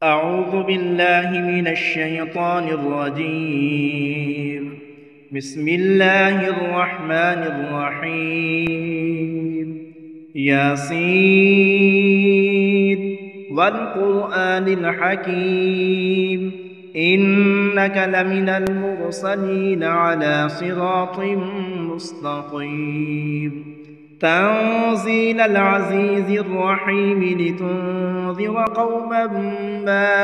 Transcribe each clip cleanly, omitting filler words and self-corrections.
أعوذ بالله من الشيطان الرجيم. بسم الله الرحمن الرحيم. ياسين والقرآن الحكيم إنك لمن المرسلين على صراط مستقيم. تنزيل العزيز الرحيم لتنذر قوما ما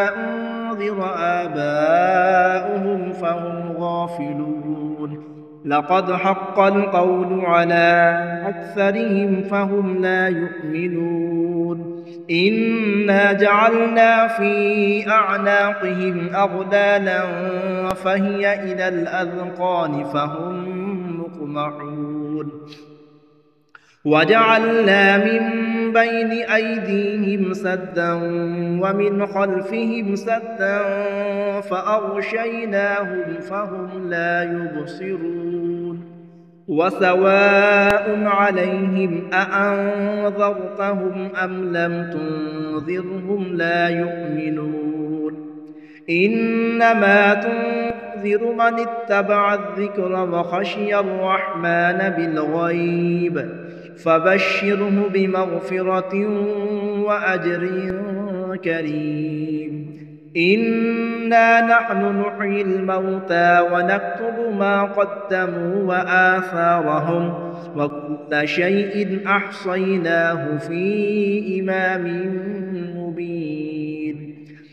أنذر آباؤهم فهم غافلون. لقد حق القول على أكثرهم فهم لا يؤمنون. إنا جعلنا في أعناقهم أغلالا فهي إلى الأذقان فهم مقمحون. وجعلنا من بين أيديهم سدا ومن خلفهم سدا فأغشيناهم فهم لا يبصرون. وسواء عليهم أأنذرتهم أم لم تنذرهم لا يؤمنون. إنما تنذر من اتبع الذكر وخشي الرحمن بالغيب فبشره بمغفرة وأجر كريم. إنا نحن نحيي الموتى ونكتب ما قدموا وآثارهم وكل شيء أحصيناه في إمام مبين.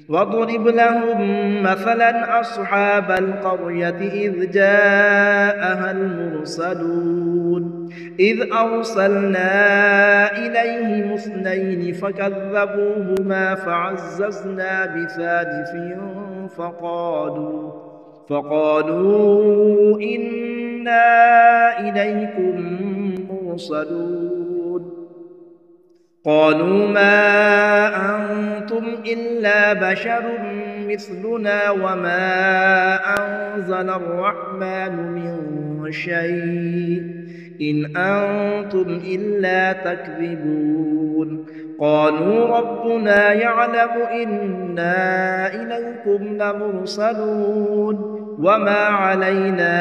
واضرب لهم مثلا أصحاب القرية إذ جاءها المرسلون إذ أرسلنا إليهم اثنين فكذبوهما فعززنا بثالث فقالوا إنا إليكم مرسلون. قالوا ما أنتم إلا بشر مثلنا وما أنزل الرحمن من شيء إن أنتم إلا تكذبون. قالوا ربنا يعلم إنا إليكم لمرسلون وما علينا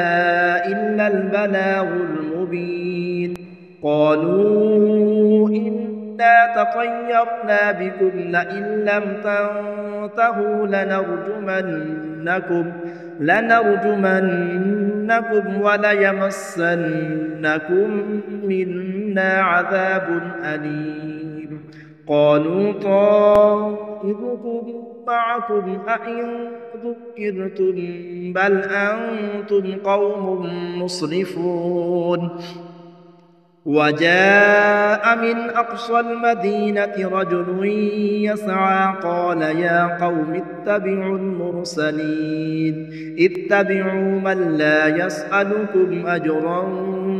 إلا البلاغ المبين. قالوا إنا تطيرنا بكم لئن لم تنتهوا لنرجمنكم وليمسنكم منا عذاب أليم. قالوا طائركم معكم أئن ذكرتم بل أنتم قوم مسرفون. وجاء من أقصى المدينة رجل يسعى قال يا قوم اتبعوا المرسلين اتبعوا من لا يسألكم أجرا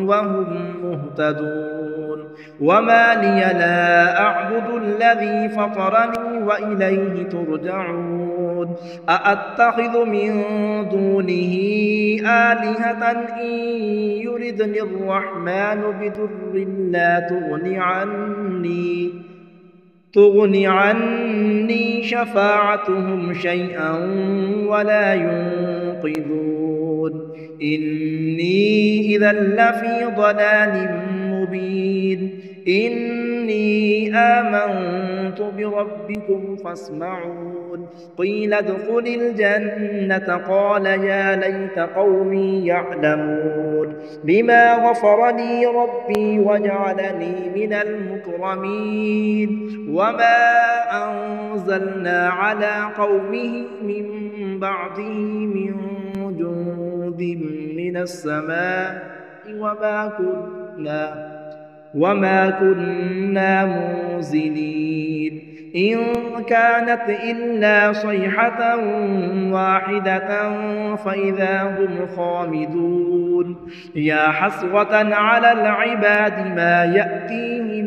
وهم مهتدون. وما لي لا أعبد الذي فطرني وإليه ترجعون. أأتخذ من دونه آلهة إن يردني الرحمن بضر لا تغن عني شفاعتهم شيئا ولا ينقذون. إني إذا لفي ضلال مبين. إني آمنت بربكم فاسمعون. قيل ادخل الجنة قال يا ليت قومي يعلمون بما غفر لي ربي وجعلني من المكرمين. وما أنزلنا على قومه من بعده من جند من السماء وما كنا منزلين. إن كانت إلا صيحة واحدة فإذا هم خامدون. يا حسرة على العباد ما يأتيهم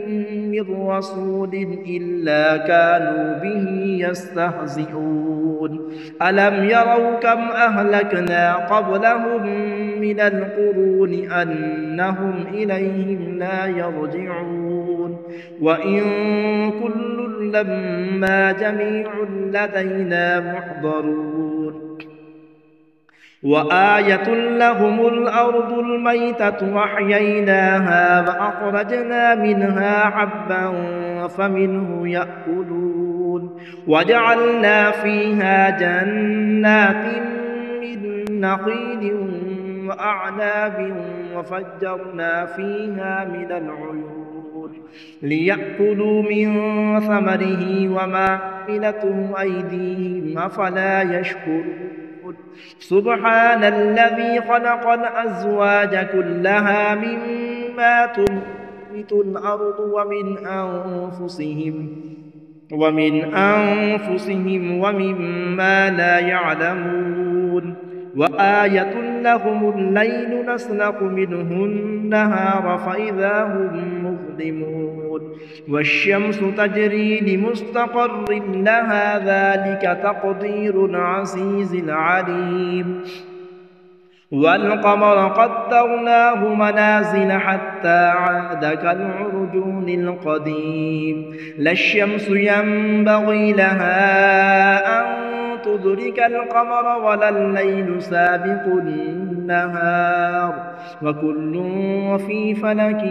من رسول إلا كانوا به يستهزئون. ألم يروا كم أهلكنا قبلهم من القرون أنهم إليهم لا يرجعون. وإن كل لما جميع لدينا محضرون وآية لهم الأرض الميتة وأحييناها وأخرجنا منها حبا فمنه يأكلون وجعلنا فيها جنات من نخيل وأعناب وفجرنا فيها من العيون ليأكلوا من ثمره وما عملته أيديهم أفلا يشكرون سبحان الذي خلق الأزواج كلها مما تنبت الأرض ومن أنفسهم ومما لا يعلمون وآية لهم الليل نسلخ منه النهار فإذا هم مظلمون والشمس تجري لمستقر لها ذلك تقدير العزيز العليم والقمر قدرناه منازل حتى عاد كالعرجون القديم لا الشمس ينبغي لها أن تدرك القمر ولا الليل سابق النهار وكل في فلك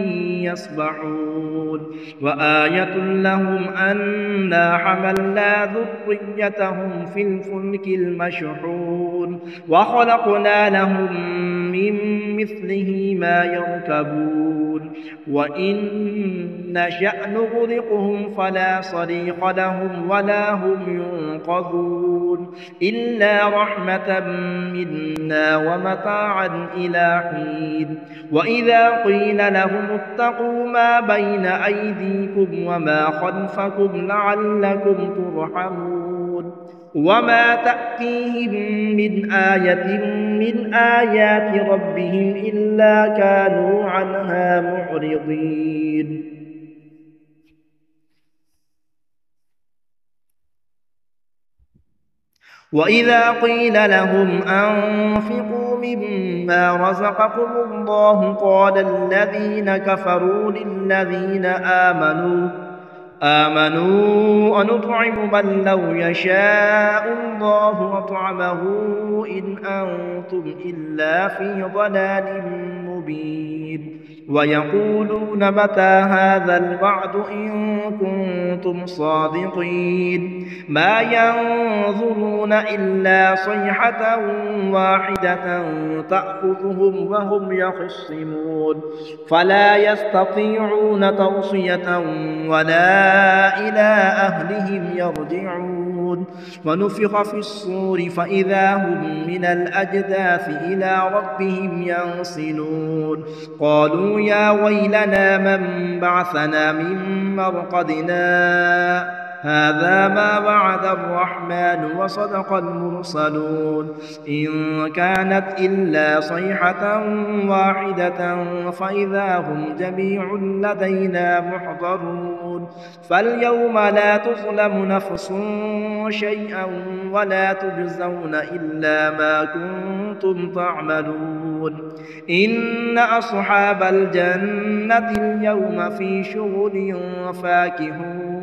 يسبحون وآية لهم أنا حملنا ذريتهم في الفلك المشحون وخلقنا لهم من مثله ما يركبون وإن نشأ نغرقهم فلا صريخ لهم ولا هم ينقذون إلا رحمة منا ومتاعا إلى حين وإذا قيل لهم اتقوا ما بين أيديكم وما خلفكم لعلكم ترحمون وما تأتيهم من آية من آيات ربهم إلا كانوا عنها معرضين وإذا قيل لهم أنفقوا مما رزقكم الله قال الذين كفروا للذين آمنوا أنطعم من لو يشاء الله أطعمه إن أنتم إلا في ضلال مبين ويقولون متى هذا الوعد إن كنتم صادقين ما ينظرون إلا صيحة واحدة تأخذهم وهم يخصمون فلا يستطيعون توصية ولا إلى أهلهم يرجعون ونفخ في الصور فإذا هم من الأجداث إلى ربهم ينسلون قالوا يا ويلنا من بعثنا من مرقدنا هذا ما وعد الرحمن وصدق المرسلون إن كانت إلا صيحة واحدة فإذا هم جميع لدينا محضرون فاليوم لا تظلم نفس شيئا ولا تجزون إلا ما كنتم تعملون إن أصحاب الجنة اليوم في شغل فاكهون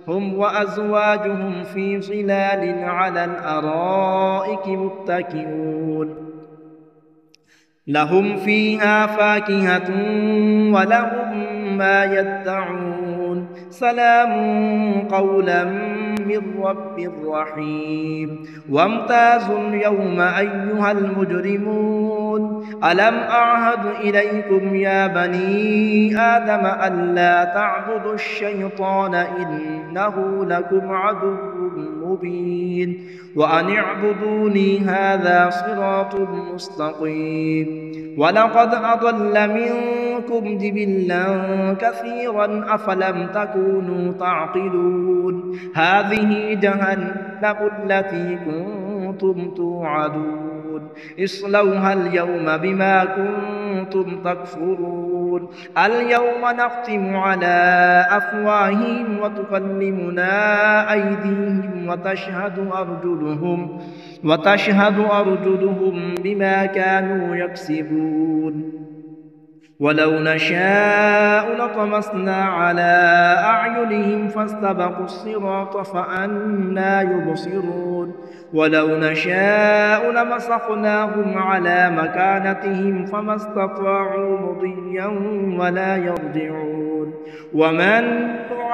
هم وأزواجهم في ظلال على الأرائك متكئون لهم فيها فاكهة ولهم ما يدعون سلام قولا من رب رحيم وامتازوا اليوم أيها المجرمون ألم أعهد إليكم يا بني آدم ألا تعبدوا الشيطان إنه لكم عدو مبين وأن اعبدوني هذا صراط مستقيم ولقد أضل منكم جبلا كثيرا أفلم تكونوا تعقلون هذه جهنم التي كنتم توعدون اصلوها اليوم بما كنتم تكفرون اليوم نختم على أفواههم وتكلمنا أيديهم وتشهد أرجلهم بما كانوا يكسبون ولو نشاء لطمسنا على أعينهم فاستبقوا الصراط فأنى يبصرون ولو نشاء لمسخناهم على مكانتهم فما استطاعوا مضيا ولا يرجعون ومن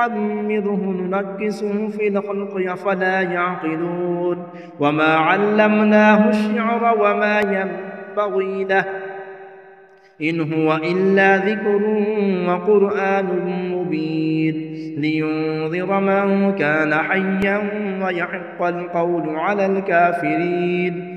نعمره ننكسه في الخلق أفلا يعقلون وما علمناه الشعر وما ينبغي له إن هو إلا ذكر وقرآن مبين لينذر من كان حيا ويحق القول على الكافرين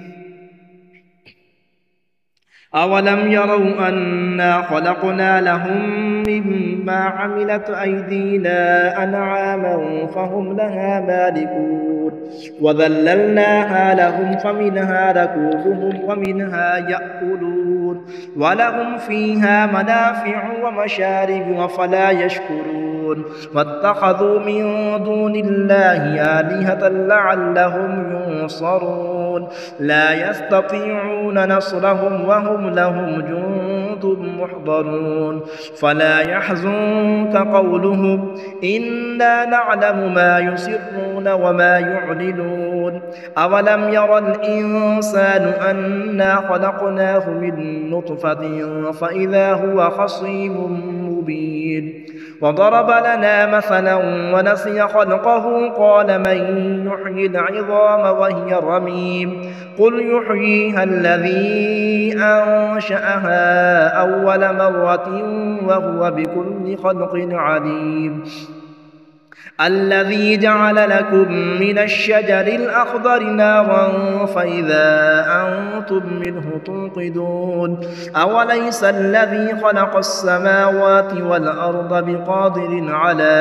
أولم يروا أنا خلقنا لهم مما عملت أيدينا أنعاما فهم لها مالكون وذللناها لهم فمنها ركوبهم ومنها يأكلون ولهم فيها منافع ومشارب أفلا يشكرون واتخذوا من دون الله آلهة لعلهم ينصرون لا يستطيعون نصرهم وهم لهم جند محضرون فلا يحزنك قولهم إنا نعلم ما يسرون وما يعلنون أولم ير الإنسان أنا خلقناه من نطفة فإذا هو خصيم مبين وضرب لنا مثلا ونسي خلقه قال من يحيي العظام وهي رميم قل يحييها الذي أنشأها أول مرة وهو بكل خلق عليم الذي جعل لكم من الشجر الأخضر نارا فإذا أنتم منه توقدون أوليس الذي خلق السماوات والأرض بقادر على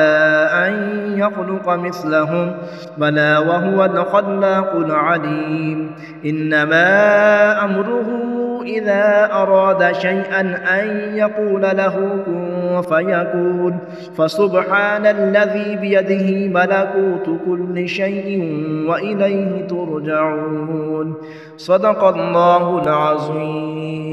أن يخلق مثلهم بلى وهو الخلاق العليم إنما أمره إذا أراد شيئا أن يقول له كن فيكون فسبحان الذي بيده ملكوت كل شيء وإليه ترجعون صدق الله العظيم.